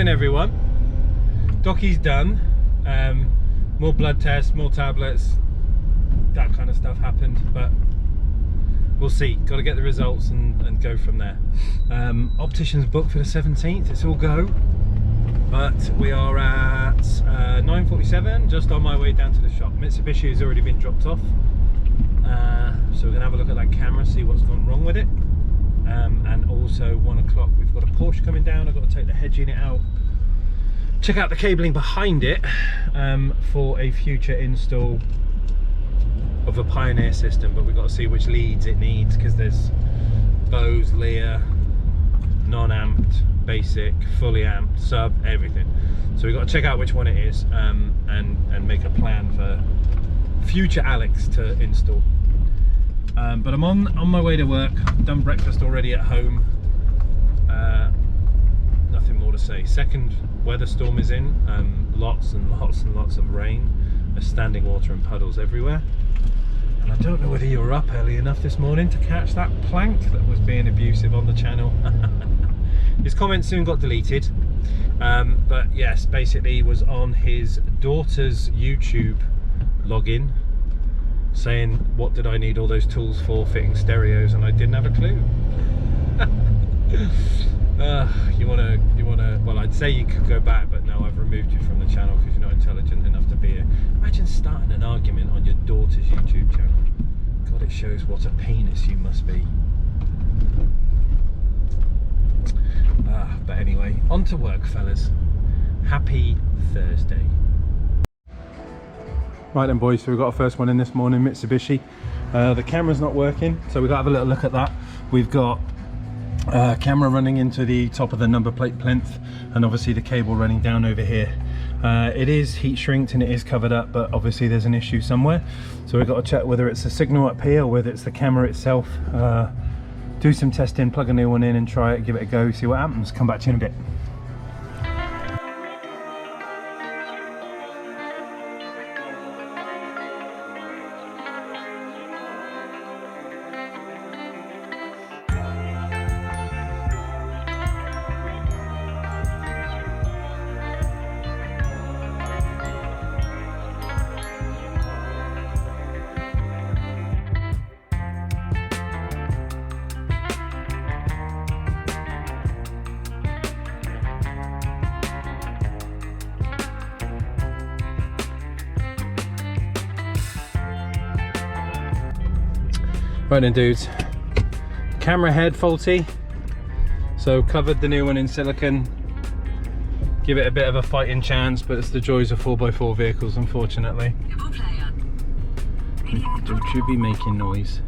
Morning everyone. Dockie's done. More blood tests, more tablets, that kind of stuff happened, but we'll see. Got to get the results and go from there. Optician's booked for the 17th. It's all go. But we are at 9:47, just on my way down to the shop. Mitsubishi has already been dropped off. So we're going to have a look at that camera, see what's gone wrong with it. And also 1 o'clock, we've got a Porsche coming down. I've got to take the head unit out, check out the cabling behind it for a future install of a Pioneer system. But we've got to see which leads it needs, because there's Bose, Lear, non-amped, basic, fully amped, sub, everything. So we've got to check out which one it is and make a plan for future Alex to install. But I'm on my way to work. Done breakfast already at home. Nothing more to say. Second weather storm is in. Lots and lots and lots of rain. There's standing water and puddles everywhere. And I don't know whether you were up early enough this morning to catch that plank that was being abusive on the channel. His comment soon got deleted. But yes, basically he was on his daughter's YouTube login saying, what did I need all those tools for fitting stereos, and I didn't have a clue. You wanna well, I'd say you could go back, but no, I've removed you from the channel because you're not intelligent enough to be here. Imagine starting an argument on your daughter's YouTube channel. God, it shows what a penis you must be. But anyway, on to work, fellas. Happy Thursday. Right then boys, so we've got our first one in this morning, Mitsubishi. The camera's not working, so we've got to have a little look at that. We've got camera running into the top of the number plate plinth, and obviously the cable running down over here. It is heat shrinked and it is covered up, but obviously there's an issue somewhere. So we've got to check whether it's a signal up here or whether it's the camera itself. Do some testing, plug a new one in and try it, give it a go, see what happens. Come back to you in a bit. Right then dudes, camera head faulty, so covered the new one in silicone, give it a bit of a fighting chance, but it's the joys of 4x4 vehicles, unfortunately. Don't you be making noise.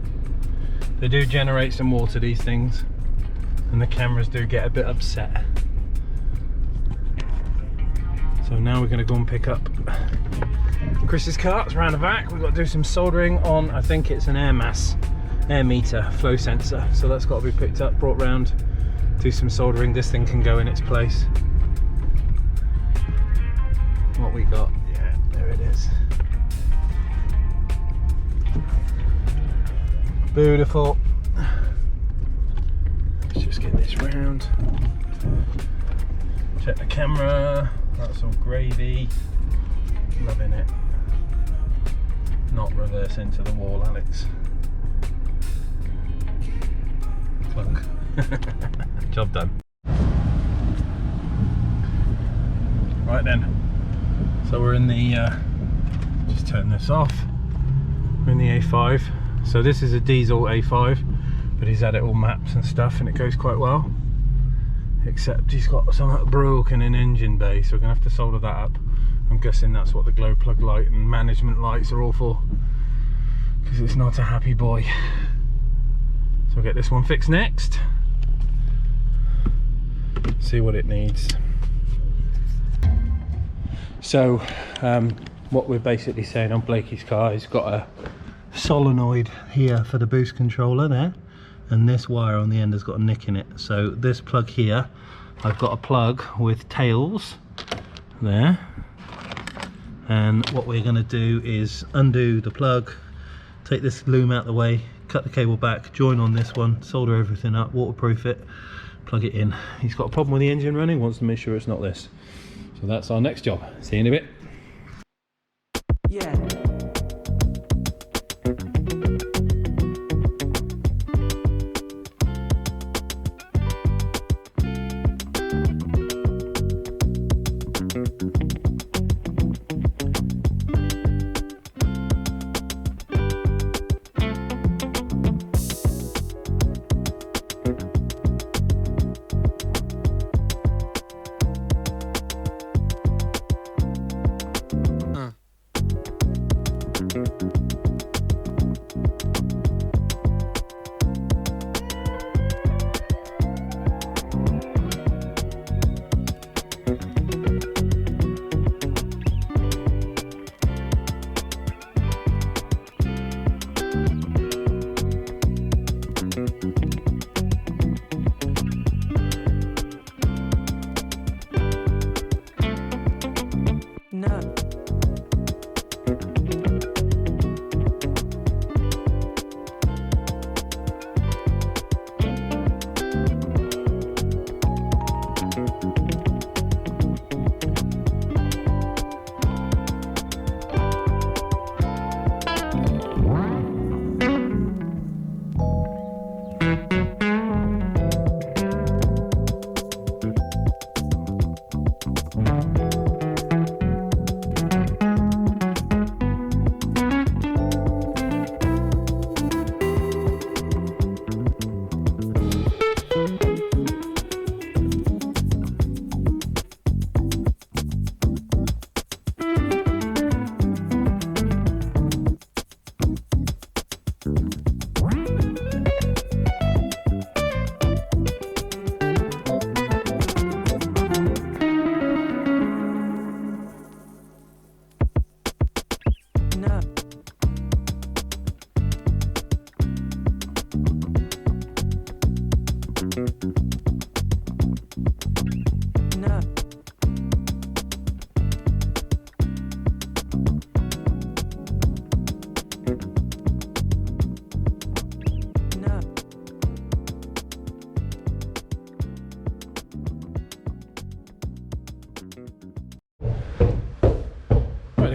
They do generate some water, these things, and the cameras do get a bit upset. So now we're going to go and pick up Chris's car. It's around the back. We've got to do some soldering on, I think it's an air meter flow sensor, so that's got to be picked up, brought round, do some soldering. This thing can go in its place. What we got, yeah, there it is. Beautiful. Let's just get this round, check the camera. That's all gravy, loving it. Not reverse into the wall, Alex. Clunk. Job done. Right then, so we're in the just turn this off. We're in the A5. So this is a diesel A5, but he's had it all mapped and stuff, and it goes quite well, except he's got something broken in engine bay, so we're gonna have to solder that up. I'm guessing that's what the glow plug light and management lights are all for, because it's not a happy boy. So we'll get this one fixed next, see what it needs. So what we're basically saying on Blakey's car, he's got a solenoid here for the boost controller there, and this wire on the end has got a nick in it. So this plug here, I've got a plug with tails there, and what we're going to do is undo the plug, take this loom out the way, cut the cable back, join on this one, solder everything up, waterproof it, plug it in. He's got a problem with the engine running, wants to make sure it's not this. So that's our next job. See you in a bit. Yeah.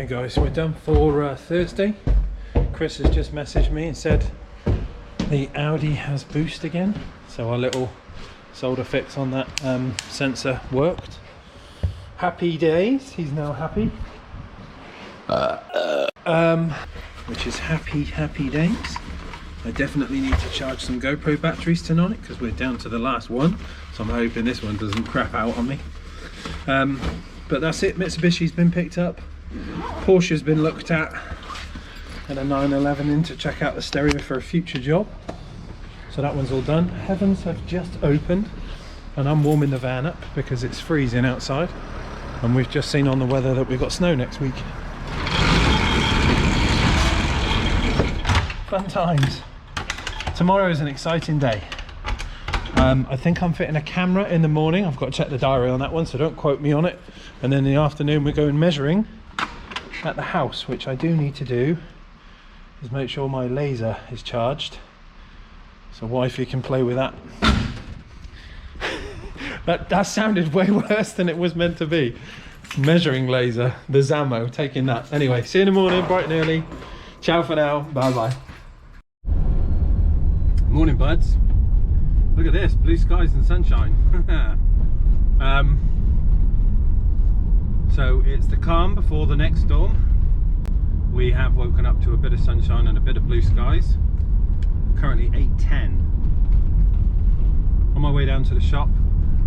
Guys, we're done for Thursday. Chris has just messaged me and said the Audi has boost again, so our little solder fix on that sensor worked. Happy days, he's now happy, which is happy days. I definitely need to charge some GoPro batteries tonight because we're down to the last one, so I'm hoping this one doesn't crap out on me. But that's it, Mitsubishi's been picked up. Porsche's been looked at, and a 911 in to check out the stereo for a future job. So that one's all done. Heavens have just opened and I'm warming the van up because it's freezing outside, and we've just seen on the weather that we've got snow next week. Fun times. Tomorrow is an exciting day. I think I'm fitting a camera in the morning. I've got to check the diary on that one, so don't quote me on it. And then in the afternoon we're going measuring at the house, which I do need to do, is make sure my laser is charged so wifey can play with that. that sounded way worse than it was meant to be. Measuring laser, the Zammo, taking that. Anyway, see you in the morning, bright and early. Ciao for now, bye bye. Morning buds. Look at this, blue skies and sunshine. So it's the calm before the next storm. We have woken up to a bit of sunshine and a bit of blue skies. Currently 8:10. On my way down to the shop.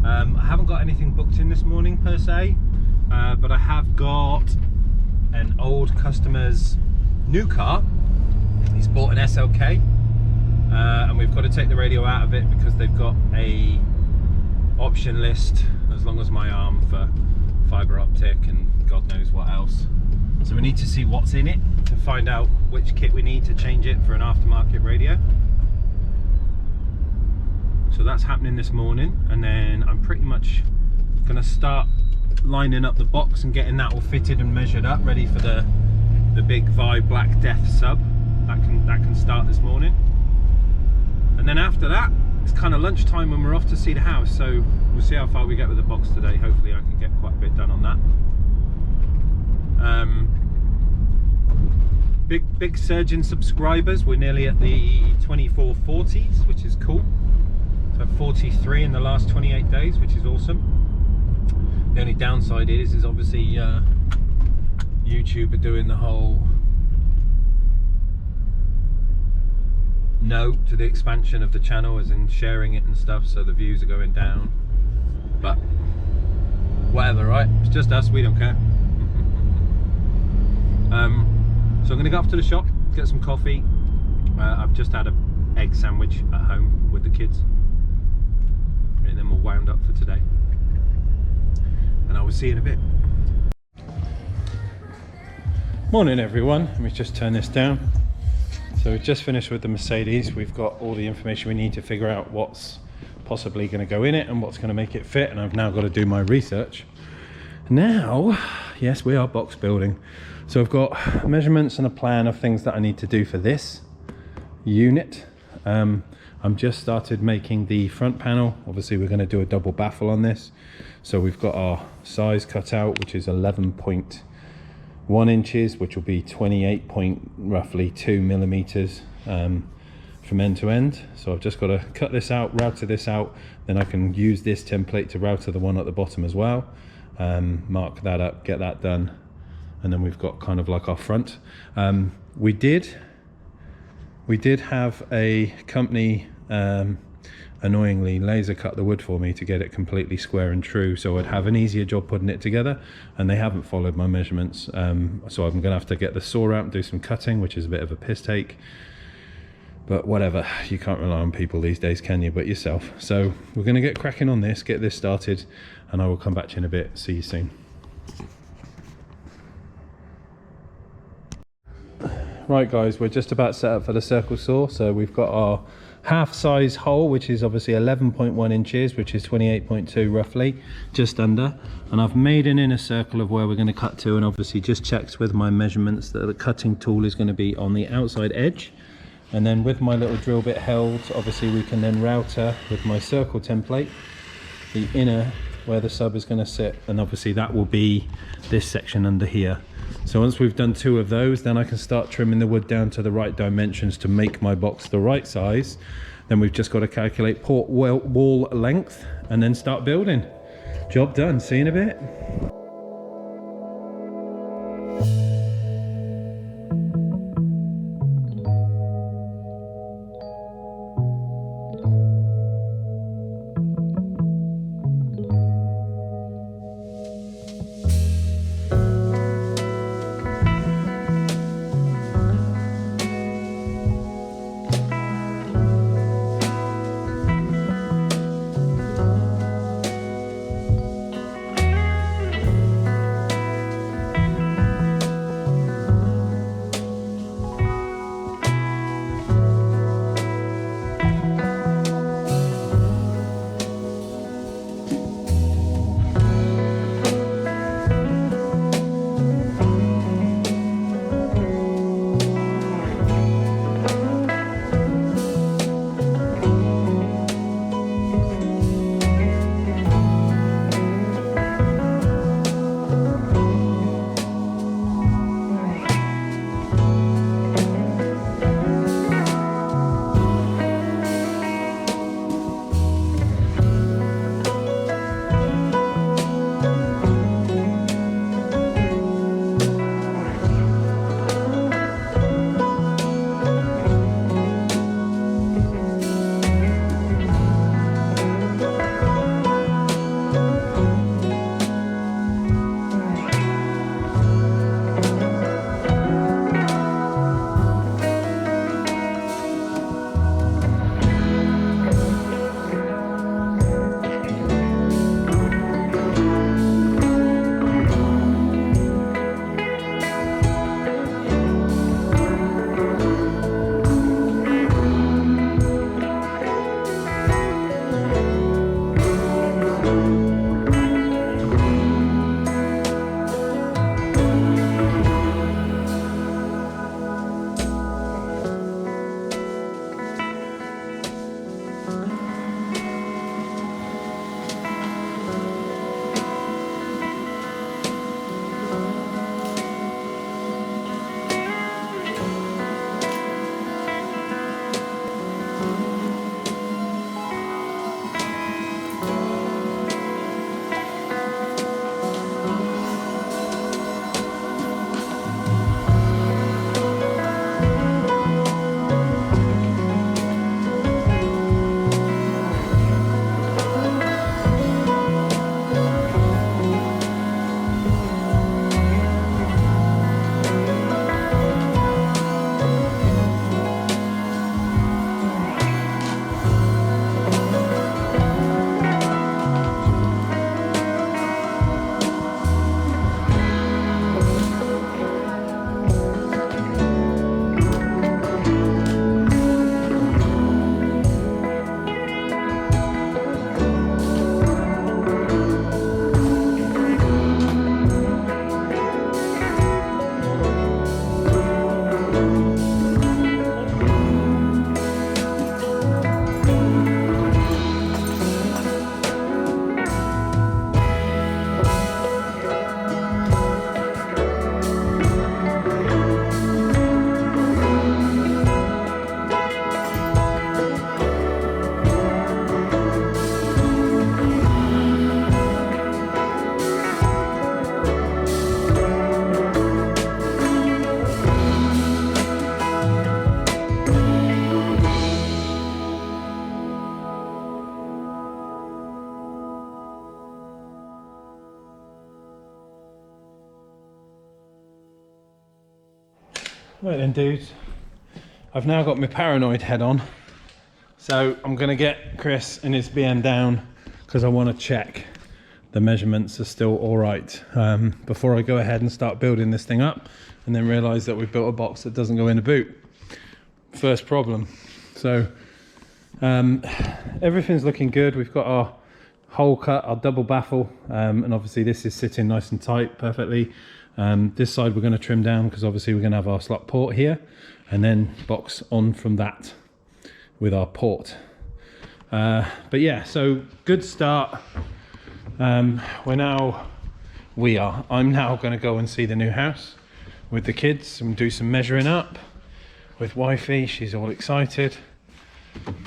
I haven't got anything booked in this morning per se, but I have got an old customer's new car. He's bought an SLK, and we've got to take the radio out of it because they've got a option list as long as my arm for fibre optic and God knows what else. So we need to see what's in it to find out which kit we need to change it for an aftermarket radio. So that's happening this morning, and then I'm pretty much going to start lining up the box and getting that all fitted and measured up, ready for the big Vibe Black Death sub. That can start this morning. And then after that, it's kind of lunchtime when we're off to see the house, so we'll see how far we get with the box today. Hopefully I can get quite a bit done on that. Big surge in subscribers. We're nearly at the 2440s, which is cool. So 43 in the last 28 days, which is awesome. The only downside is obviously YouTube are doing the whole no to the expansion of the channel, as in sharing it and stuff, so the views are going down. But whatever, right? It's just us, we don't care. So I'm going to go off to the shop, get some coffee. I've just had an egg sandwich at home with the kids, and then we're wound up for today. And I will see you in a bit. Morning everyone, let me just turn this down. So we've just finished with the Mercedes. We've got all the information we need to figure out what's possibly going to go in it and what's going to make it fit, and I've now got to do my research. Now, yes, we are box building. So I've got measurements and a plan of things that I need to do for this unit. I'm just started making the front panel. Obviously we're going to do a double baffle on this. So we've got our size cut out, which is 11.1 inches, which will be 28 point roughly 2 millimeters from end to end. So I've just got to cut this out, router this out, then I can use this template to router the one at the bottom as well. Mark that up, get that done, and then we've got kind of like our front. We did have a company annoyingly laser cut the wood for me to get it completely square and true, so I'd have an easier job putting it together, and they haven't followed my measurements. So I'm gonna have to get the saw out and do some cutting, which is a bit of a piss take, but whatever, you can't rely on people these days, can you, but yourself. So we're gonna get cracking on this, get this started, and I will come back to you in a bit. See you soon. Right guys, we're just about set up for the circle saw. So we've got our half size hole, which is obviously 11.1 inches, which is 28.2 roughly, just under. And I've made an inner circle of where we're going to cut to, and obviously just checked with my measurements that the cutting tool is going to be on the outside edge. And then with my little drill bit held, obviously we can then router with my circle template the inner where the sub is going to sit, and obviously that will be this section under here. So once we've done 2 of those, then I can start trimming the wood down to the right dimensions to make my box the right size. Then we've just got to calculate port wall length and then start building. Job done. See you in a bit. Right then, dudes. I've now got my paranoid head on. So I'm going to get Chris and his BM down because I want to check the measurements are still all right before I go ahead and start building this thing up and then realise that we've built a box that doesn't go in the boot. First problem. So everything's looking good. We've got our hole cut, our double baffle, and obviously this is sitting nice and tight perfectly. This side we're going to trim down because obviously we're going to have our slot port here and then box on from that with our port. But yeah, so good start. I'm now going to go and see the new house with the kids and do some measuring up with wifey. She's all excited.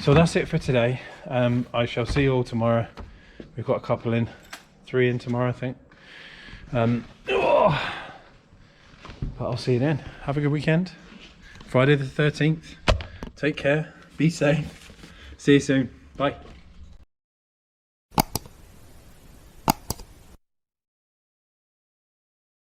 So that's it for today. I shall see you all tomorrow. We've got a couple in, 3 in tomorrow, I think. But I'll see you then. Have a good weekend. Friday the 13th. Take care. Be safe. See you soon. Bye.